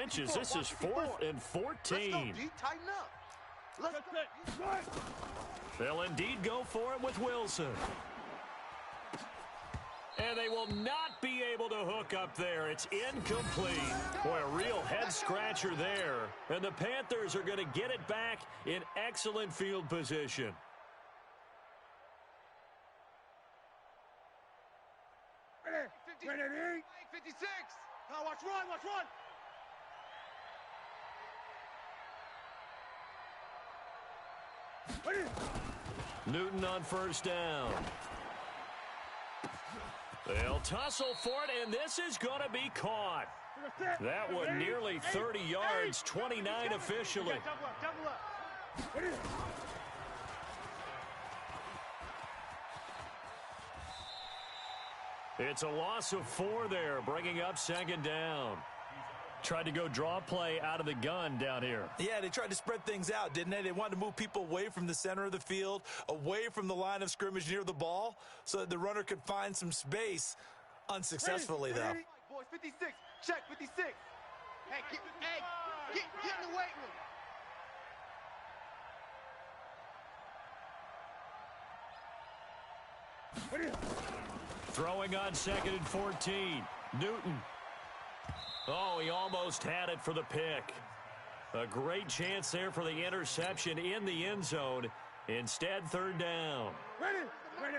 inches. This is 4th and 14. Let's go, D. Tighten up. Let's go. They'll indeed go for it with Wilson. And they will not be able to hook up there. It's incomplete. Boy, a real head-scratcher there. And the Panthers are going to get it back in excellent field position. Ready. 56. Now watch run. Newton on first down. They'll tussle for it, and this is going to be caught. That one nearly 30 yards, 29 officially. Double up. It's a loss of 4 there, bringing up second down. Tried to go draw play out of the gun down here. Yeah, they tried to spread things out, didn't they? They wanted to move people away from the center of the field, away from the line of scrimmage near the ball, so that the runner could find some space. Unsuccessfully, though. Boys, 56. Check, 56. Hey, get in the weight room. Throwing on 2nd and 14. Newton. Oh, he almost had it for the pick. A great chance there for the interception in the end zone. Instead, 3rd down.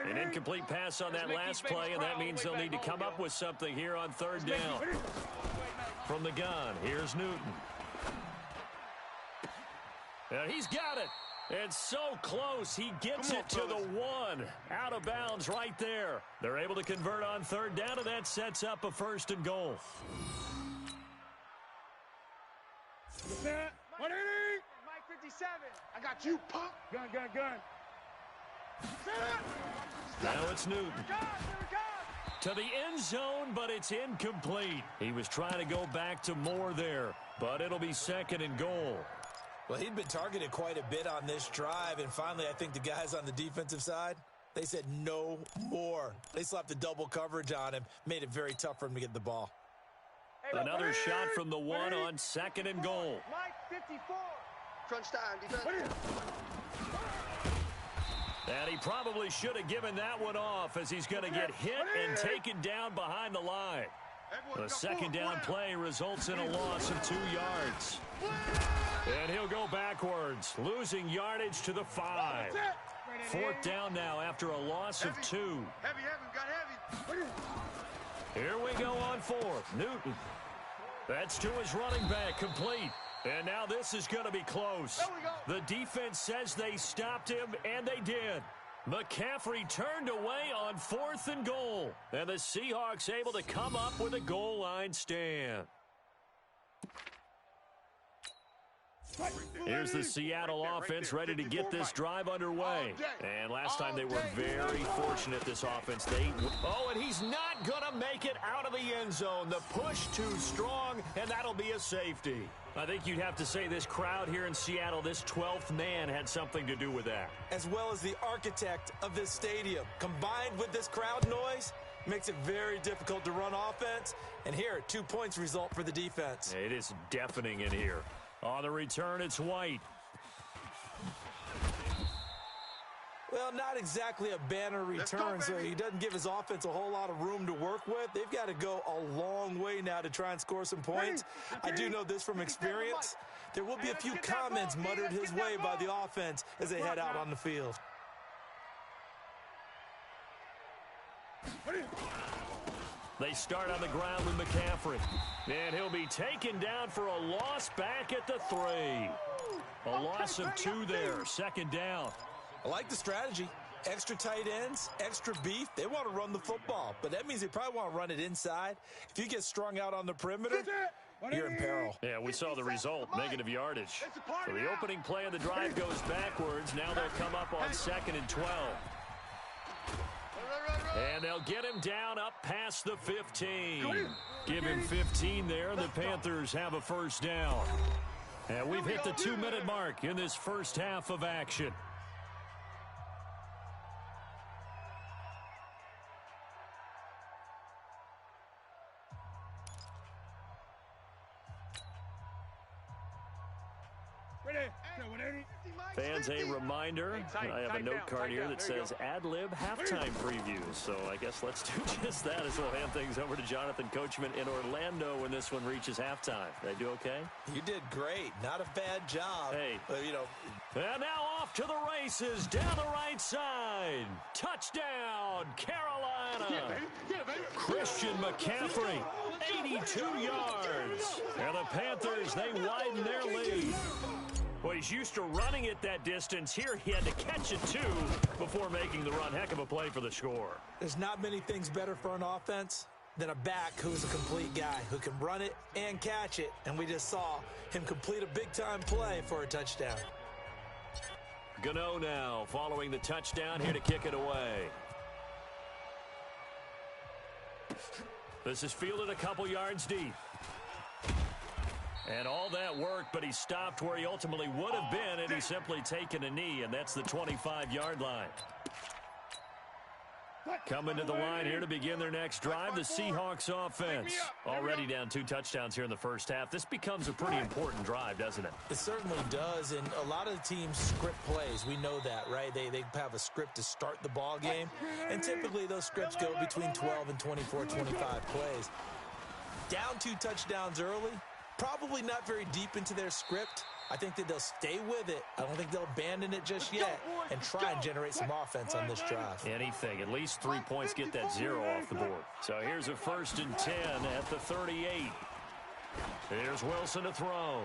An incomplete pass on that last play, and that means they'll need to come up with something here on 3rd down. From the gun, here's Newton. And he's got it. It's so close. He gets it to the 1. Out of bounds right there. They're able to convert on 3rd down, and that sets up a 1st and goal. Mike 57. I got you, punk. Gun. Now it's Newton. To the end zone, but it's incomplete. He was trying to go back to Moore there, but it'll be 2nd and goal. Well, he'd been targeted quite a bit on this drive, and finally I think the guys on the defensive side, they said no more. They slapped the double coverage on him, made it very tough for him to get the ball. Another shot from the 1 on 2nd and goal. Mike 54. Crunch time, defense. And he probably should have given that one off as he's going to get hit and taken down behind the line. The 2nd down play results in a loss of 2 yards. And he'll go backwards, losing yardage to the 5. 4th down now after a loss of 2. Heavy, got heavy. Here we go on 4th. Newton. That's to his running back, complete. And now this is going to be close. The defense says they stopped him, and they did. McCaffrey turned away on 4th and goal. And the Seahawks able to come up with a goal line stand. Here's the Seattle offense ready to get this drive underway. And last time they were very fortunate, this offense. And he's not going to make it out of the end zone. The push too strong, and that'll be a safety. I think you'd have to say this crowd here in Seattle, this 12th man had something to do with that. As well as the architect of this stadium. Combined with this crowd noise, makes it very difficult to run offense. And here, 2 points result for the defense. It is deafening in here. On the return, it's White. Well, not exactly a banner return, so he doesn't give his offense a whole lot of room to work with. They've got to go a long way now to try and score some points. I do know this from experience. There will be a few comments muttered his way by the offense as they head out on the field. They start on the ground with McCaffrey. And he'll be taken down for a loss back at the 3. A loss of 2 there, 2nd down. I like the strategy. Extra tight ends, extra beef. They want to run the football, but that means they probably want to run it inside. If you get strung out on the perimeter, you're in peril. Yeah, we saw the result, negative yardage. So the opening play of the drive goes backwards. Now they'll come up on 2nd and 12. And they'll get him down up past the 15. Give him 15 there, and the Panthers have a 1st down. And we've hit the 2-minute mark in this first half of action. Fans, a reminder, I have a note card here that says ad-lib halftime previews. So I guess let's do just that as we'll hand things over to Jonathan Coachman in Orlando when this one reaches halftime. Did I do okay? You did great. Not a bad job. Hey. But, you know. And now off to the races down the right side. Touchdown, Carolina. Christian McCaffrey, 82 yards. And the Panthers, they widen their lead. Well, he's used to running it that distance. Here he had to catch it, too, before making the run. Heck of a play for the score. There's not many things better for an offense than a back who's a complete guy who can run it and catch it. And we just saw him complete a big-time play for a touchdown. Gano now following the touchdown here to kick it away. This is fielded a couple yards deep. And all that worked, but he stopped where he ultimately would have been had he simply taken a knee, and that's the 25-yard line. Coming to the line here to begin their next drive, the Seahawks offense. Already down 2 touchdowns here in the first half. This becomes a pretty important drive, doesn't it? It certainly does, and a lot of the teams script plays. We know that, right? They have a script to start the ball game, and typically those scripts go between 12 and 24, 25 plays. Down 2 touchdowns early, probably not very deep into their script. I think that they'll stay with it. I don't think they'll abandon it just yet and try and generate some offense on this drive. Anything. At least 3 points, get that 0 off the board. So here's a 1st and 10 at the 38. Here's Wilson to throw.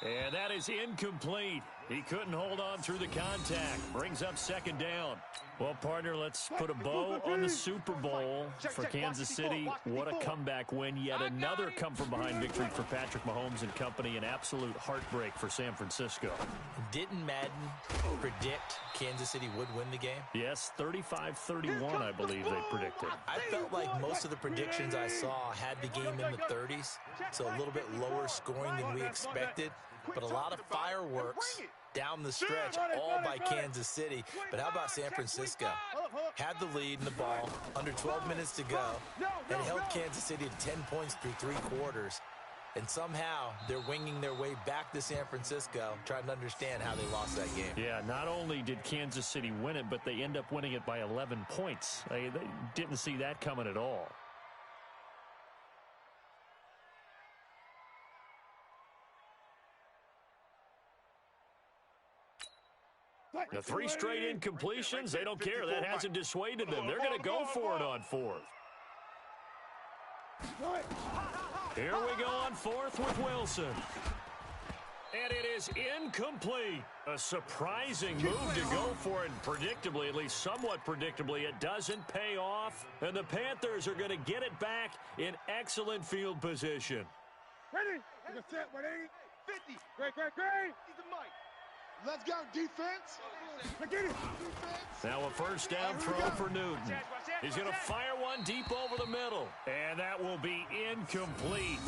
And that is incomplete. He couldn't hold on through the contact. Brings up 2nd down. Well, partner, let's put a bow on the Super Bowl for Kansas City. What a comeback win. Yet another come-from-behind victory for Patrick Mahomes and company. An absolute heartbreak for San Francisco. Didn't Madden predict Kansas City would win the game? Yes, 35-31, I believe they predicted. I felt like most of the predictions I saw had the game in the 30s, so a little bit lower scoring than we expected. But a lot of fireworks down the stretch, all by Kansas City. But how about San Francisco? Had the lead in the ball, under 12 minutes to go, and held Kansas City to 10 points through 3 quarters. And somehow they're winging their way back to San Francisco, trying to understand how they lost that game. Yeah, not only did Kansas City win it, but they end up winning it by 11 points. They didn't see that coming at all. The 3 straight incompletions, they don't care. That hasn't dissuaded them. They're going to go for it on 4th. Here we go on 4th with Wilson. And it is incomplete. A surprising move to go for it. Predictably, at least somewhat predictably, it doesn't pay off. And the Panthers are going to get it back in excellent field position. Ready? 50. Great. He's the mic. Let's go, defense. Get it. Now a 1st down throw for Newton. He's going to fire one deep over the middle. And that will be incomplete.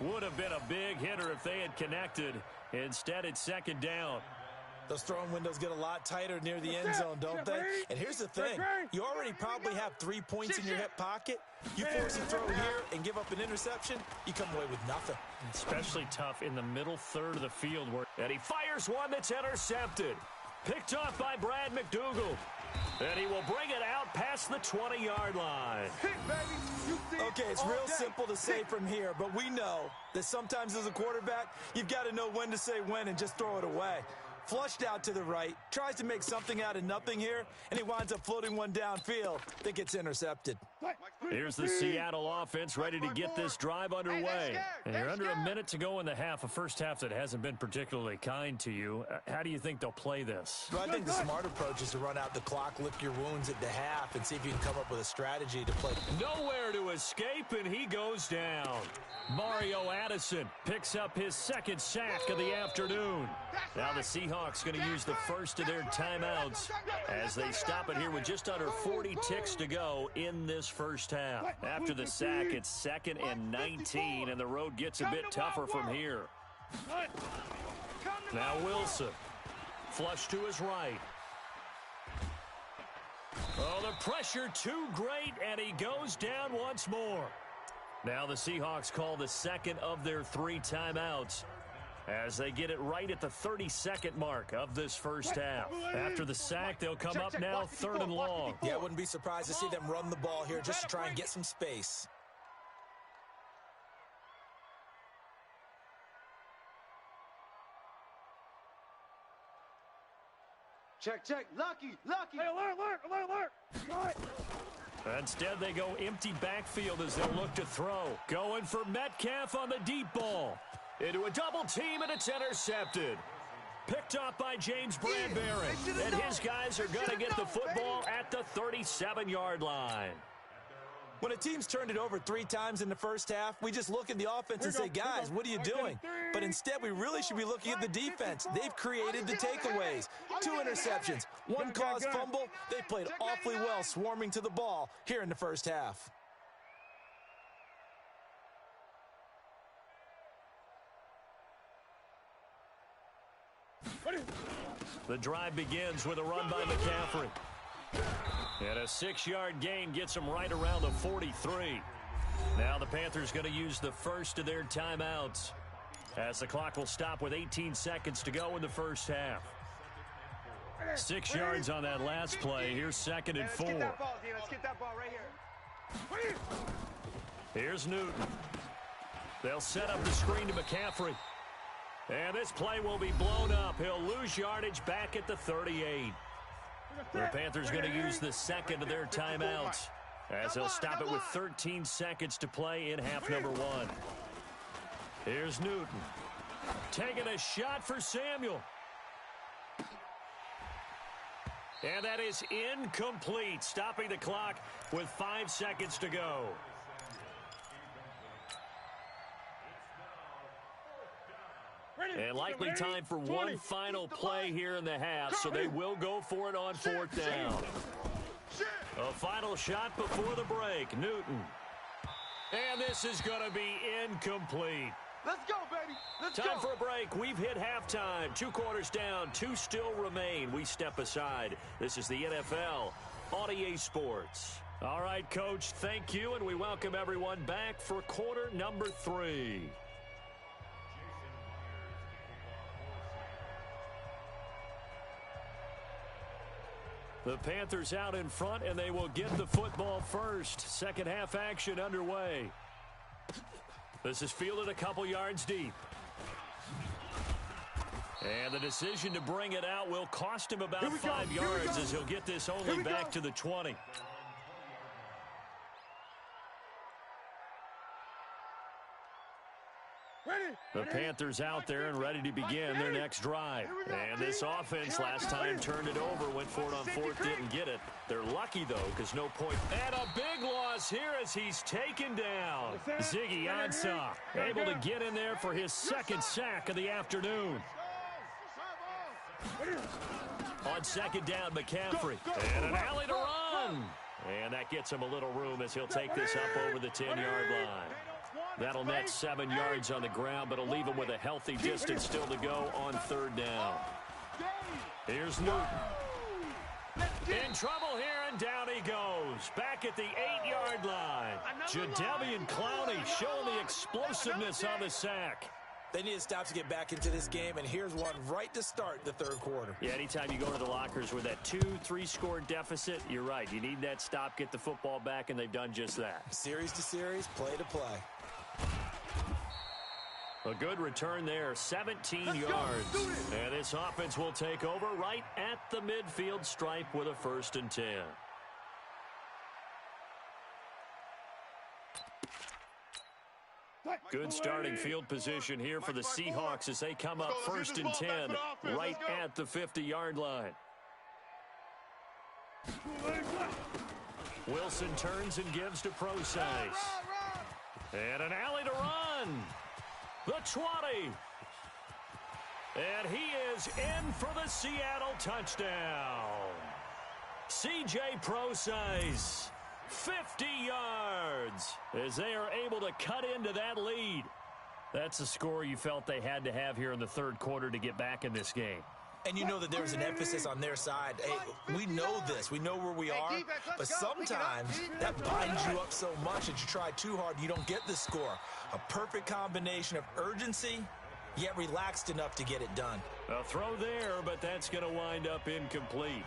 Would have been a big hitter if they had connected. Instead, it's 2nd down. Those throwing windows get a lot tighter near the end zone, don't they? And here's the thing. You already probably have 3 points in your hip pocket. You force a throw here and give up an interception, you come away with nothing. Especially tough in the middle third of the field. And he fires one that's intercepted. Picked off by Brad McDougal. And he will bring it out past the 20-yard line. Okay, it's real simple to say from here, but we know that sometimes as a quarterback, you've got to know when to say when and just throw it away. Flushed out to the right, tries to make something out of nothing here, and he winds up floating one downfield that gets intercepted. Here's the Seattle offense ready to get this drive underway. And you're under a minute to go in the half, a first half that hasn't been particularly kind to you. How do you think they'll play this? Well, I think the smart approach is to run out the clock, lick your wounds at the half, and see if you can come up with a strategy to play. Nowhere to escape, and he goes down. Mario Addison picks up his 2nd sack of the afternoon. Now the Seahawks going to use the first of their timeouts as they stop it here with just under 40 ticks to go in this first half. After the sack, it's 2nd and 19, and the road gets a bit tougher from here. Now Wilson, flush to his right. Oh, the pressure too great, and he goes down once more. Now the Seahawks call the 2nd of their 3 timeouts. as they get it right at the 32nd mark of this first half. After the sack, they'll come up now 3rd and long. Yeah, I wouldn't be surprised to see them run the ball here just to try and get some space. Check. Lucky. Hey, alert. Instead, they go empty backfield as they'll look to throw. Going for Metcalf on the deep ball. Into a double team, and it's intercepted. Picked off by James Bradbury. And his guys are going to get the football at the 37-yard line. When a team's turned it over 3 times in the first half, we just look at the offense and say, guys, what are you doing? But instead, we really should be looking at the defense. They've created the takeaways. 2 interceptions, 1 caused fumble. They played awfully well swarming to the ball here in the first half. The drive begins with a run by McCaffrey. And a 6-yard gain gets them right around the 43. Now the Panthers going to use the first of their timeouts, as the clock will stop with 18 seconds to go in the first half. 6 yards on that last play. Here's 2nd and 4. Let's get that ball right here. Here's Newton. They'll set up the screen to McCaffrey. And this play will be blown up. He'll lose yardage back at the 38. The Panthers going to use the second of their timeouts, as they'll stop it with 13 seconds to play in half number 1. Here's Newton. Taking a shot for Samuel. And that is incomplete, stopping the clock with 5 seconds to go. And likely time for one final play here in the half, so they will go for it on 4th down. A final shot before the break, Newton. And this is going to be incomplete. Let's go, baby. Let's go. Time for a break. We've hit halftime. 2 quarters down. 2 still remain. We step aside. This is the NFL on EA Sports. All right, Coach, thank you, and we welcome everyone back for quarter number 3. The Panthers out in front, and they will get the football first. Second half action underway. This is fielded a couple yards deep. And the decision to bring it out will cost him about 5 yards, as he'll get this only back to the 20. The Panthers out there and ready to begin their next drive. And this offense last time turned it over, went for it on 4th, didn't get it. They're lucky, though, because no point. And a big loss here as he's taken down. Ziggy Ansah able to get in there for his 2nd sack of the afternoon. On 2nd down, McCaffrey. And an alley to run. And that gets him a little room as he'll take this up over the 10-yard line. That'll net 7 yards on the ground, but it'll leave him with a healthy distance still to go on 3rd down. Here's Newton. In trouble here, and down he goes. Back at the 8-yard line. Jadeveon Clowney showing the explosiveness on the sack. They need to stop to get back into this game, and here's one right to start the 3rd quarter. Yeah, anytime you go to the lockers with that 2-3 score deficit, you're right. You need that stop, get the football back, and they've done just that. Series to series, play to play. A good return there, 17 yards. And this offense will take over right at the midfield stripe with a 1st and 10. Good starting field position here for the Seahawks as they come up 1st and 10 right at the 50-yard line. Wilson turns and gives to Procise. And an alley to run. The 20. And he is in for the Seattle touchdown. C.J. Procise, 50 yards, as they are able to cut into that lead. That's a score you felt they had to have here in the 3rd quarter to get back in this game. And you know that there's an emphasis on their side. Hey, we know this. We know where we are. But sometimes that binds you up so much that you try too hard, you don't get the score. A perfect combination of urgency yet relaxed enough to get it done. A throw there, but that's going to wind up incomplete.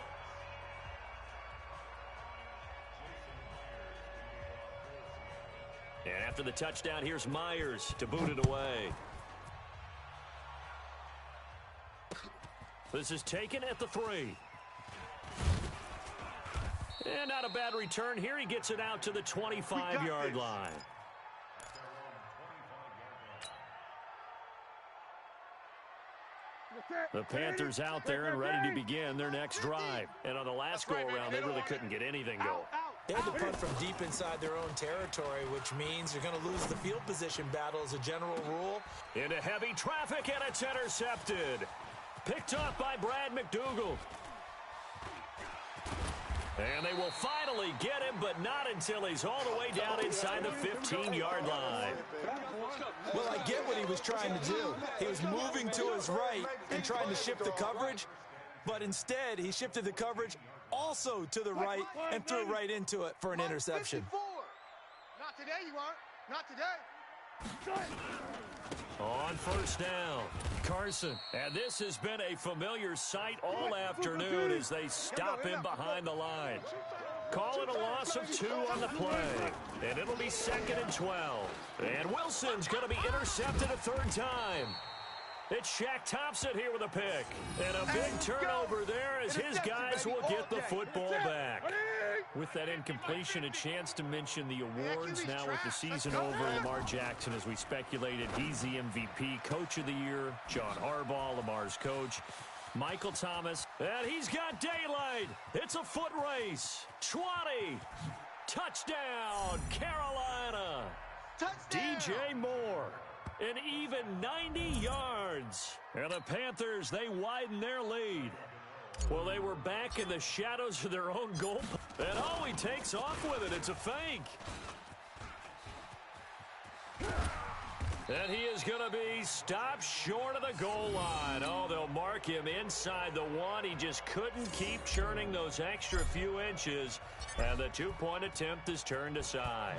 And after the touchdown, here's Myers to boot it away. This is taken at the 3. And not a bad return here. He gets it out to the 25-yard line. The Panthers out there and ready to begin their next drive. And on the last go-around, they really couldn't get anything going. They had to punt from deep inside their own territory, which means you're going to lose the field position battle as a general rule. Into heavy traffic, and it's intercepted. Picked up by Brad McDougald. And they will finally get him, but not until he's all the way down inside the 15-yard line. Well, I get what he was trying to do. He was moving to his right and trying to shift the coverage, but instead he shifted the coverage also to the right and threw right into it for an interception. Not today, you aren't. Not today. On first down, Carson. And this has been a familiar sight all afternoon as they stop him behind the line. Call it a loss of 2 on the play. And it'll be 2nd and 12. And Wilson's going to be intercepted a 3rd time. It's Shaq Thompson here with a pick. And a big turnover there as his guys will get the football back. With that incompletion, a chance to mention the awards. Now with the season over, Lamar Jackson, as we speculated, he's the MVP, Coach of the Year. John Harbaugh, Lamar's coach. Michael Thomas, and he's got daylight. It's a foot race. 20. Touchdown, Carolina. DJ Moore. An even 90 yards. And the Panthers, they widen their lead. Well, they were back in the shadows of their own goal. And oh, he takes off with it. It's a fake. And he is going to be stopped short of the goal line. Oh, they'll mark him inside the 1. He just couldn't keep churning those extra few inches. And the 2-point attempt is turned aside.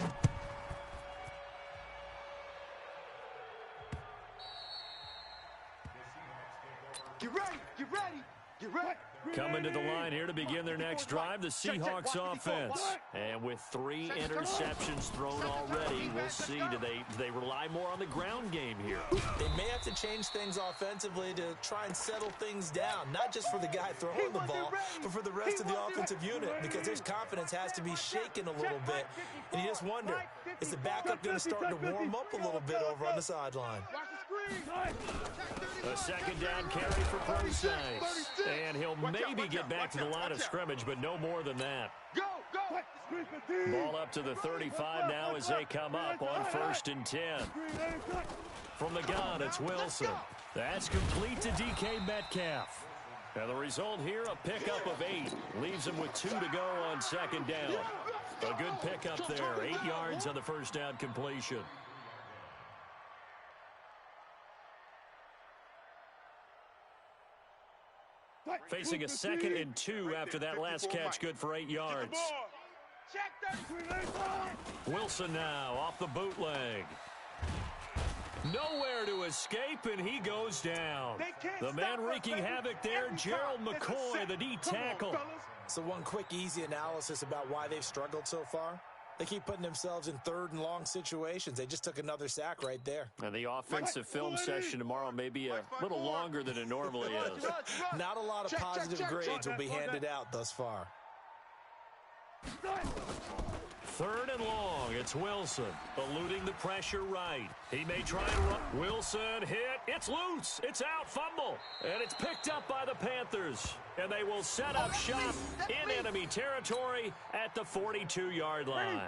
Get ready, get ready, get ready. Coming to the line here to begin their next drive, the Seahawks offense. And with 3 interceptions thrown already, we'll see. Do they rely more on the ground game here? They may have to change things offensively to try and settle things down, not just for the guy throwing the ball, but for the rest of the offensive unit, because his confidence has to be shaken a little bit. And you just wonder, is the backup going to start to warm up a little bit over on the sideline? A 2nd down carry for Procise. And he'll maybe get back to the line of scrimmage, but no more than that. Ball up to the 35 now as they come up on 1st and 10. From the gun, it's Wilson. That's complete to DK Metcalf. And the result here, a pickup of 8. Leaves him with 2 to go on 2nd down. A good pickup there. 8 yards on the 1st down completion. Facing a 2nd and 2 after that last catch, good for 8 yards. Wilson now off the bootleg. Nowhere to escape, and he goes down. The man wreaking havoc there, Gerald McCoy, the D tackle. So one quick, easy analysis about why they've struggled so far. They keep putting themselves in 3rd and long situations. They just took another sack right there. And the offensive film session tomorrow may be a little longer than it normally is. Not a lot of positive grades will be handed out thus far. 3rd and long. It's Wilson eluding the pressure right. He may try to run. Wilson hit. It's loose. It's out. Fumble. And it's picked up by the Panthers. And they will set up shop in enemy territory at the 42-yard line.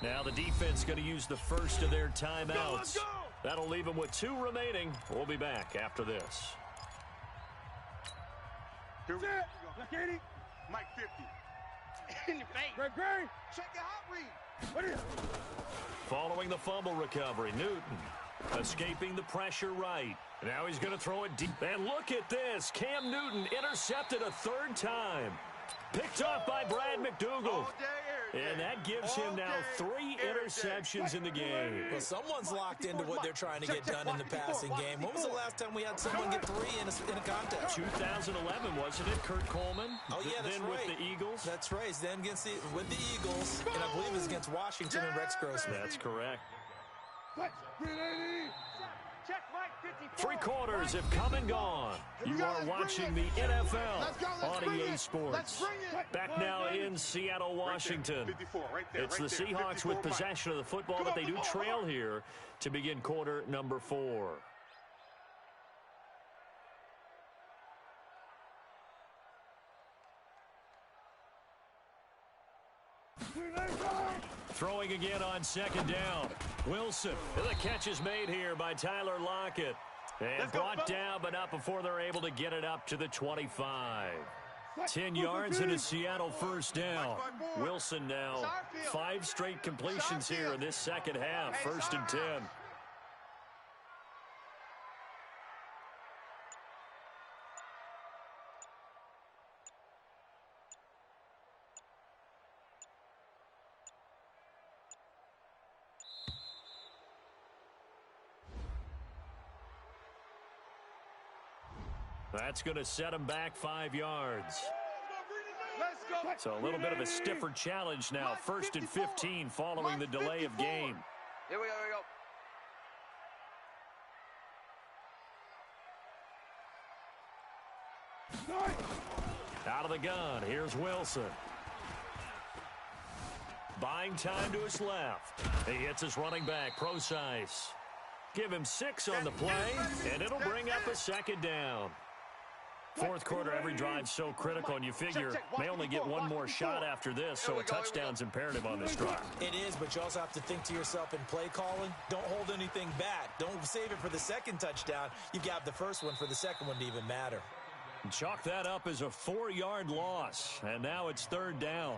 Now the defense going to use the first of their timeouts. That'll leave them with 2 remaining. We'll be back after this. Here we go. Mike 50. In your face. Great. Check the hot read. What is it? Following the fumble recovery, Newton escaping the pressure right. Now he's going to throw it deep. And look at this. Cam Newton intercepted a 3rd time. Picked off by Brad McDougald. And that gives him now 3 interceptions in the game. Well, someone's locked into what they're trying to get done in the passing game. When was the last time we had someone get 3 in a contest? 2011, wasn't it, Kurt Coleman? Oh, yeah, that's then right. With the Eagles? That's right. Then with the Eagles, and I believe it was against Washington and Rex Grossman. That's correct. Check Mike 54. 3 quarters have come and gone. You are watching the NFL on EA Sports. Back now in Seattle, Washington. It's the Seahawks with possession of the football, but they do trail here to begin quarter number 4. Throwing again on second down. Wilson. The catch is made here by Tyler Lockett. And brought down, but not before they're able to get it up to the 25. 10 yards and a Seattle first down. Wilson now 5 straight completions here in this second half. 1st and 10. That's going to set him back 5 yards. So a little bit of a stiffer challenge now. 1st and 15 following the delay of game. Here we go, Out of the gun, here's Wilson. Buying time to his left. He hits his running back, Procise. Give him 6 on the play, and it'll bring up a 2nd down. 4th quarter, every drive so critical, and you figure may only get 1 more shot after this, so a touchdown's imperative on this drive. It is, but you also have to think to yourself in play calling, don't hold anything back. Don't save it for the 2nd touchdown. You've got the 1st one for the 2nd one to even matter. Chalk that up as a 4-yard loss, and now it's 3rd down.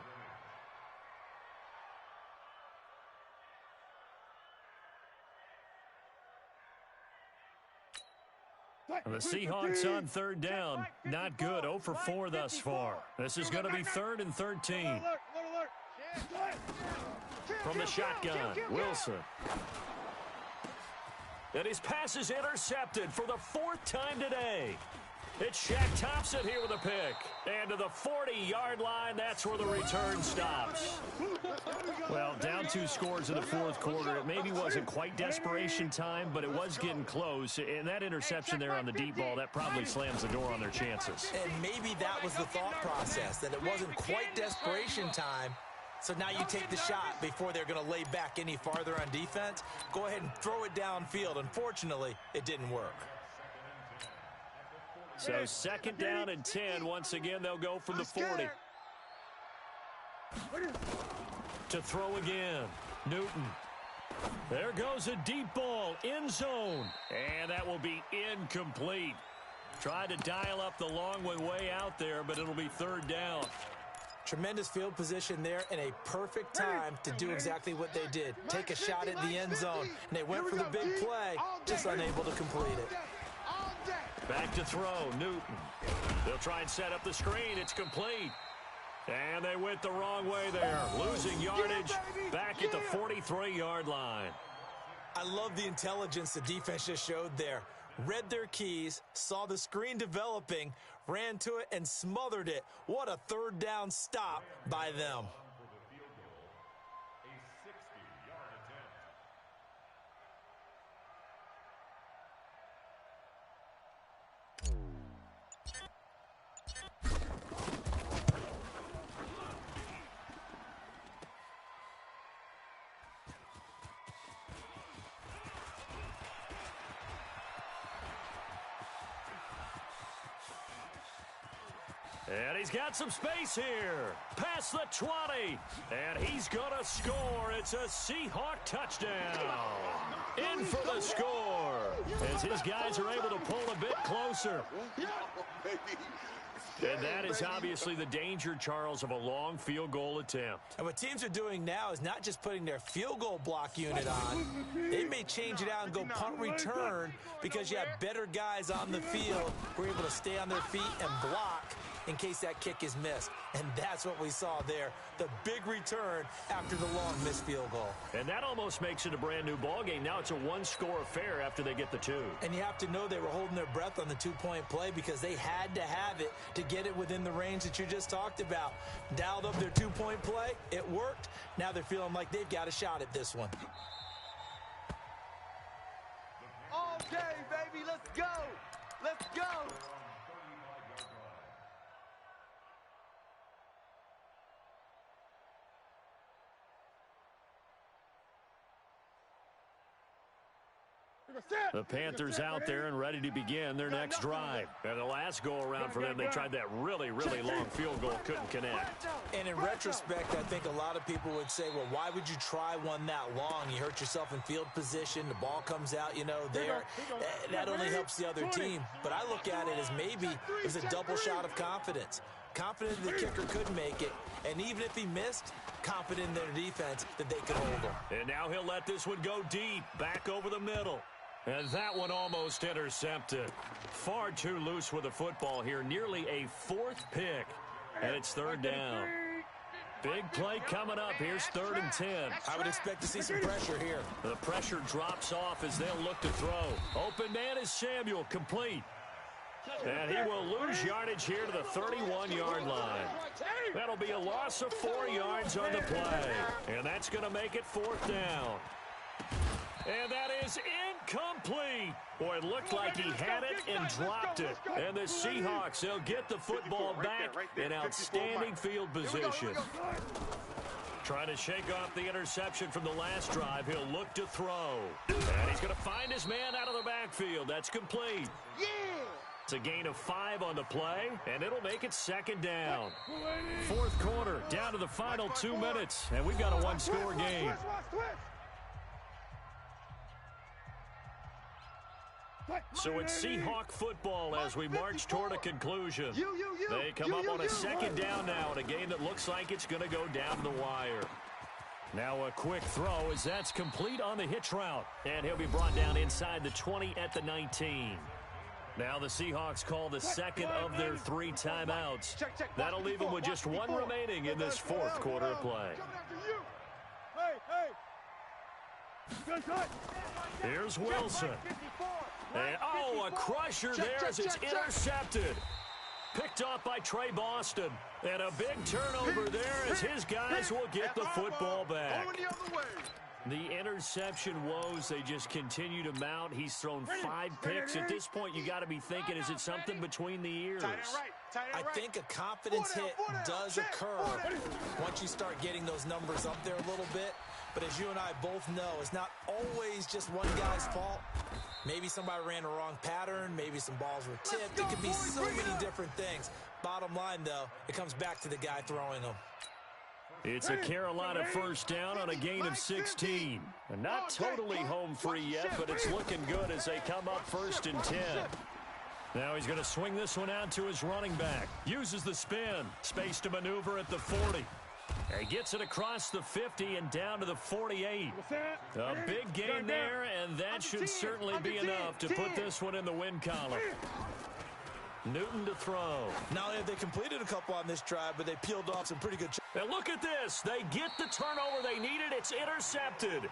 And the Seahawks on 3rd down. Not good. 0 for 4 thus far. This is going to be 3rd and 13. From the shotgun, Wilson. And his pass is intercepted for the 4th time today. It's Shaq Thompson here with a pick. And to the 40-yard line, that's where the return stops. Well, down 2 scores in the 4th quarter. It maybe wasn't quite desperation time, but it was getting close. And that interception there on the deep ball, that probably slams the door on their chances. And maybe that was the thought process, that it wasn't quite desperation time. So now you take the shot before they're going to lay back any farther on defense. Go ahead and throw it downfield. Unfortunately, it didn't work. So 2nd down and 10. Once again, they'll go from the 40. To throw again. Newton. There goes a deep ball. End zone. And that will be incomplete. Tried to dial up the long way out there, but it'll be 3rd down. Tremendous field position there and a perfect time to do exactly what they did. Take a shot at the end zone. And they went for the big play, just unable to complete it. Back to throw, Newton. They'll try and set up the screen. It's complete. And they went the wrong way there. Losing yardage back at the 43-yard line. I love the intelligence the defense just showed there. Read their keys, saw the screen developing, ran to it, and smothered it. What a 3rd down stop by them. And he's got some space here. Past the 20. And he's going to score. It's a Seahawk touchdown. In for the score. As his guys are able to pull a bit closer. And that is obviously the danger, Charles, of a long field goal attempt. And what teams are doing now is not just putting their field goal block unit on. They may change it out and go punt return because you have better guys on the field who are able to stay on their feet and block. in case that kick is missed. And that's what we saw there, the big return after the long missed field goal. And that almost makes it a brand-new ball game. Now it's a one-score affair after they get the two. And you have to know they were holding their breath on the two-point play because they had to have it to get it within the range that you just talked about. Dialed up their two-point play. It worked. Now they're feeling like they've got a shot at this one. Okay, baby, let's go. Let's go. The Panthers out there and ready to begin their next drive. And the last go-around for them, they tried that really, really long field goal, couldn't connect. And in retrospect, I think a lot of people would say, well, why would you try one that long? You hurt yourself in field position. The ball comes out, you know, there. That only helps the other team. But I look at it as maybe it was a double shot of confidence. Confident the kicker could make it. And even if he missed, confident in their defense that they could hold him. And now he'll let this one go deep, back over the middle. And that one almost intercepted. Far too loose with the football here. Nearly a fourth pick. And it's third down. Big play coming up. Here's 3rd and 10. I would expect to see some pressure here. The pressure drops off as they'll look to throw. Open man is Samuel, complete. And he will lose yardage here to the 31-yard line. That'll be a loss of 4 yards on the play. And that's going to make it 4th down. And that is incomplete. Boy, it looked like he had it and dropped it. And the Seahawks, they'll get the football back in outstanding field position. Trying to shake off the interception from the last drive. He'll look to throw. And he's going to find his man out of the backfield. That's complete. Yeah! It's a gain of 5 on the play, and it'll make it 2nd down. 4th quarter, down to the final 2 minutes, and we've got a one-score game. So it's Seahawk football as we march toward a conclusion. They come up on a 2nd down now in a game that looks like it's going to go down the wire. Now a quick throw as that's complete on the hitch route. And he'll be brought down inside the 20 at the 19. Now the Seahawks call the 2nd of their 3 timeouts. That'll leave them with just 1 remaining in this 4th quarter of play. Here's Wilson. And, a crusher there as it's intercepted. Picked off by Trey Boston. And a big turnover there as his guys will get the football back. The interception woes, they just continue to mount. He's thrown 5 picks. At this point, you got to be thinking, is it something between the ears? I think a confidence hit does occur once you start getting those numbers up there a little bit. But as you and I both know, it's not always just one guy's fault. Maybe somebody ran a wrong pattern. Maybe some balls were tipped. It could be so many different things. Bottom line, though, it comes back to the guy throwing them. It's a Carolina 1st down on a gain of 16. And not totally home free yet, but it's looking good as they come up 1st and 10. Now he's going to swing this one out to his running back. Uses the spin. Space to maneuver at the 40. He gets it across the 50 and down to the 48. A big gain there, and that should certainly be enough to put this one in the win column. Newton to throw. Not only have they completed a couple on this drive, but they peeled off some pretty good. And look at this. They get the turnover they needed. It's intercepted.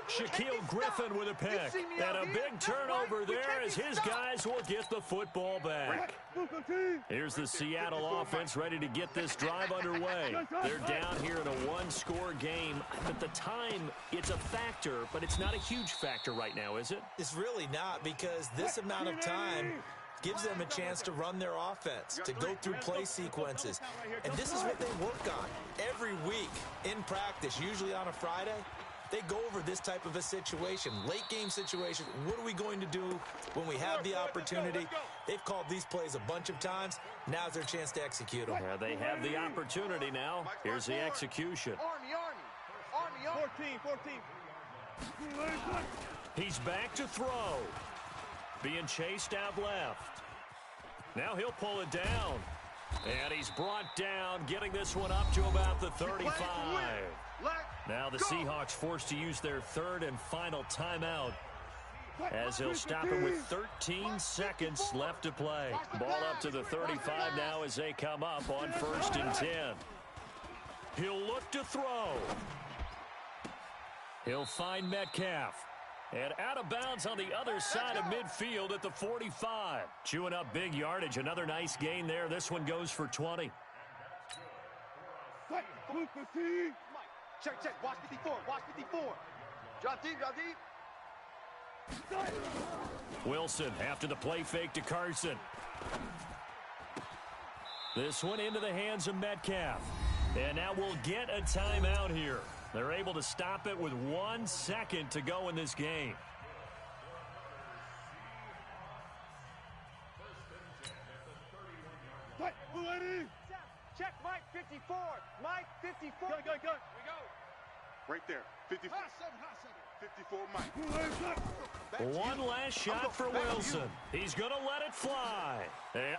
Shaquille Griffin with a pick. And a big turnover there as his guys will get the football back. Here's the Seattle offense ready to get this drive underway. They're down here in a one-score game. At the time, it's a factor, but it's not a huge factor right now, is it? It's really not, because this amount of time gives them a chance to run their offense, to go through play sequences. And this is what they work on every week in practice, usually on a Friday. They go over this type of a situation, late game situation. What are we going to do when we have the opportunity? They've called these plays a bunch of times. Now's their chance to execute them. Yeah, they have the opportunity now. Here's the execution. Army. 14. He's back to throw. Being chased out left. Now he'll pull it down. And he's brought down, getting this one up to about the 35. Now the Seahawks forced to use their 3rd and final timeout. as he'll stop him with 13 seconds left to play. Ball up to the 35 now as they come up on 1st and 10. He'll look to throw. He'll find Metcalf. And out of bounds on the other side of midfield at the 45. Chewing up big yardage. Another nice gain there. This one goes for 20. Check, check. Watch 54. Watch 54. Drop deep, drop deep. Wilson after the play fake to Carson. This one into the hands of Metcalf. And now we'll get a timeout here. They're able to stop it with 1 second to go in this game. Check Mike 54. Mike 54. Go. We go. Right there. 54. 54 Mike. One last shot for Wilson. He's going to let it fly. And,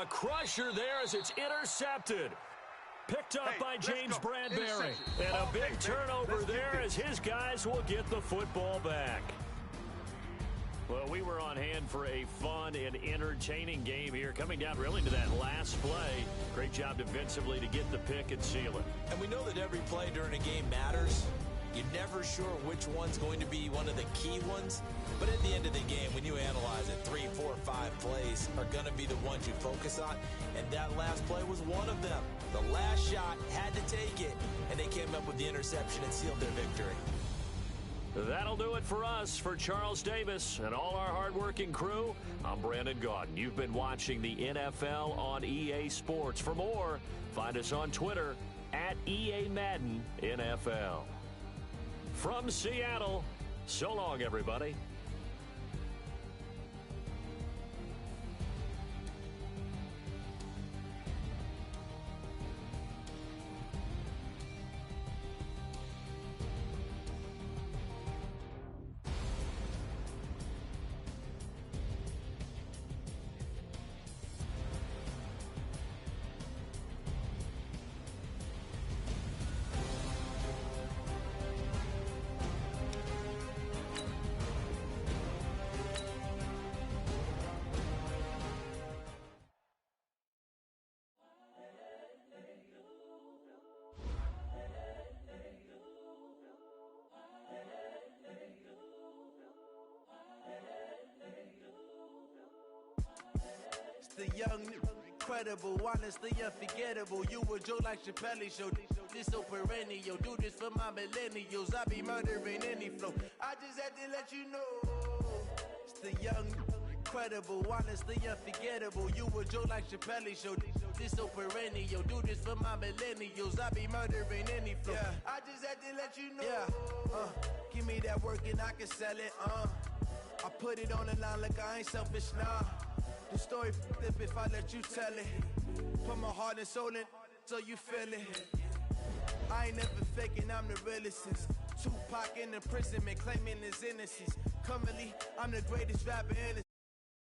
a crusher there as it's intercepted. Picked up by James Bradbury. And a big turnover there as his guys will get the football back. Well, we were on hand for a fun and entertaining game here. Coming down really to that last play. Great job defensively to get the pick and seal it. And we know that every play during a game matters. You're never sure which one's going to be one of the key ones. But at the end of the game, when you analyze it, 3, 4, 5 plays are going to be the ones you focus on. And that last play was one of them. The last shot had to take it, and they came up with the interception and sealed their victory. That'll do it for us. For Charles Davis and all our hardworking crew, I'm Brandon Gaudin. You've been watching the NFL on EA Sports. For more, find us on Twitter at EA Madden NFL. From Seattle, so long, everybody. The young, incredible, honestly unforgettable. You a Joe like Chappelle show. This so perennial. Do this for my millennials. I be murdering any flow. I just had to let you know. It's the young, incredible, honestly unforgettable. You a Joe like Chappelle show. This so perennial. Do this for my millennials. I be murdering any flow. Yeah. I just had to let you know. Yeah. Give me that work and I can sell it. I put it on the line like I ain't selfish, nah. The story flip if I let you tell it. Put my heart and soul in so you feel it. I ain't never faking, I'm the realest since Tupac in imprisonment, claiming his innocence. Currently, I'm the greatest rapper in